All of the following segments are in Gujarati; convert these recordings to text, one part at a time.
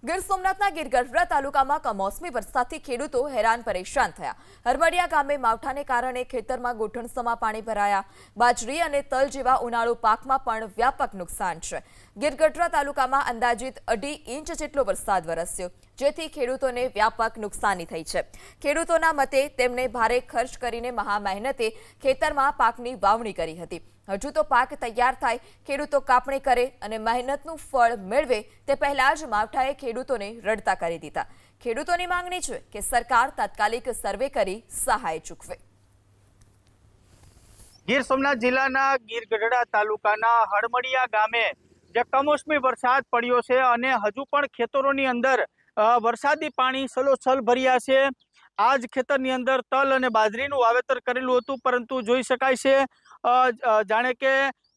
ગીર સોમનાથના ગીરગઢડા તાલુકામાં કમોસમી વરસાદથી ખેડૂતો હેરાન પરેશાન થયા। હરમડિયા ગામે માવઠાને કારણે ખેતરમાં ગોઠણસમાં પાણી ભરાયા। બાજરી અને તલ જેવા ઉનાળુ પાકમાં પણ વ્યાપક નુકસાન છે। ગીરગઢડા તાલુકામાં અંદાજિત 2.5 ઇંચ જેટલો વરસાદ વરસ્યો, જેથી ખેડૂતોને વ્યાપક નુકસાની થઈ છે। ખેડૂતોના મતે તેમણે ભારે ખર્ચ કરીને મહા મહેનતે ખેતરમાં પાકની વાવણી કરી હતી। હજુ તો પાક તૈયાર થાય, ખેડૂતો કાપણી કરે અને મહેનતનું ફળ મેળવે તે પહેલા જ માવઠાએ ખેડૂતોને રડતા કરી દીધા। ખેડૂતોની માંગણી છે કે સરકાર તાત્કાલિક સર્વે કરી સહાય ચૂકવે। ગીર સોમનાથ જિલ્લાના ગીરગઢડા તાલુકાના હળમડિયા ગામે જે કમોસમી વરસાદ પડ્યો છે અને હજુ પણ ખેતરોની અંદર વરસાદી પાણી સલોસલ ભર્યા છે। આ જ ખેતરની અંદર તલ અને બાજરીનું વાવેતર કરેલું હતું, પરંતુ જોઈ શકાય છે જાણે કે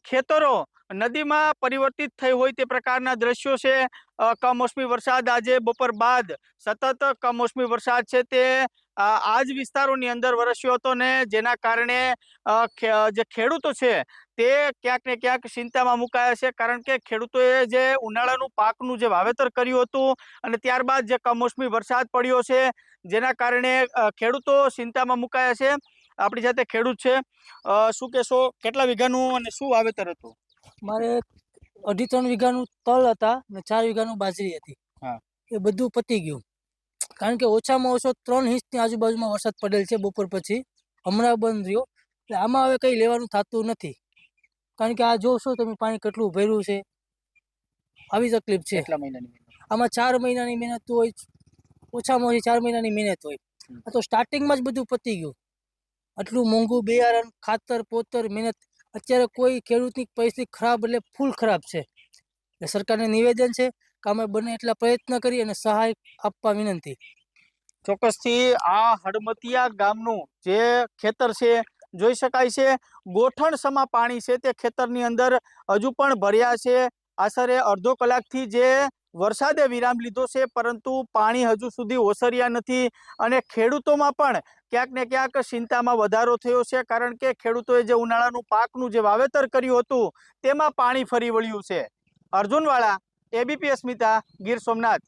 ખેતરો નદીમાં પરિવર્તિત થઈ હોય તે પ્રકારના દ્રશ્યો છે। કમોસમી વરસાદ આજે બપોર બાદ સતત કમોસમી વરસાદ છે તે આ જ વિસ્તારોની અંદર વરસ્યો હતો ને જેના કારણે જે ખેડૂતો છે તે ક્યાંક ને ક્યાંક ચિંતામાં મુકાયા છે, કારણ કે ખેડૂતોએ જે ઉનાળાનું પાકનું જે વાવેતર કર્યું હતું અને ત્યારબાદ જે કમોસમી વરસાદ પડ્યો છે જેના કારણે ખેડૂતો ચિંતામાં મુકાયા છે। આપણી સાથે ખેડૂત છે, શું કહેશો, કેટલા વીઘાનું અને શું વાવેતર હતું? મારે 2.5-3 વીઘાનું તલ હતા ને 4 વીઘાનું બાજરી હતી। હા, એ બધું પતી ગયું, કારણ કે ઓછામાં ઓછો 3 ઇંચની આજુબાજુમાં વરસાદ પડેલ છે બપોર પછી, હમણાં બંધ રહ્યો। એટલે આમાં હવે કંઈ લેવાનું થતું નથી, કારણ કે આ જોશો તમે પાણી કેટલું ભર્યું છે, આવી તકલીફ છે। કેટલા મહિનાની મહેનત? આમાં 4 મહિનાની મહેનત હોય, ઓછામાં ઓછી 4 મહિનાની મહેનત હોય। આ તો સ્ટાર્ટિંગમાં જ બધું પતી ગયું। આટલું મોંઘું બિયારણ, ખાતર, પોતર, મહેનત, અત્યારે કોઈ ખેડૂતની પરિસ્થિતિ ખરાબ એટલે ફૂલ ખરાબ છે। એટલે સરકારને નિવેદન છે કે અમે બને એટલા પ્રયત્ન કરી અને સહાય આપવા વિનંતી। ચોક્કસથી આ હળમતિયા ગામનું જે ખેતર છે જોઈ શકાય છે ગોઠણ સમા પાણી છે તે ખેતરની અંદર હજુ પણ ભર્યા છે। આશરે અડધો કલાકથી જે વરસાદે વિરામ લીધો છે, પરંતુ પાણી હજુ સુધી ઓસર્યા નથી અને ખેડૂતોમાં પણ ક્યાંક ને ક્યાંક ચિંતામાં વધારો થયો છે, કારણ કે ખેડૂતોએ જે ઉનાળાનું પાકનું જે વાવેતર કર્યું હતું તેમાં પાણી ફરી વળ્યું છે। અર્જુનવાળા, એબીપી અસ્મિતા, ગીર સોમનાથ।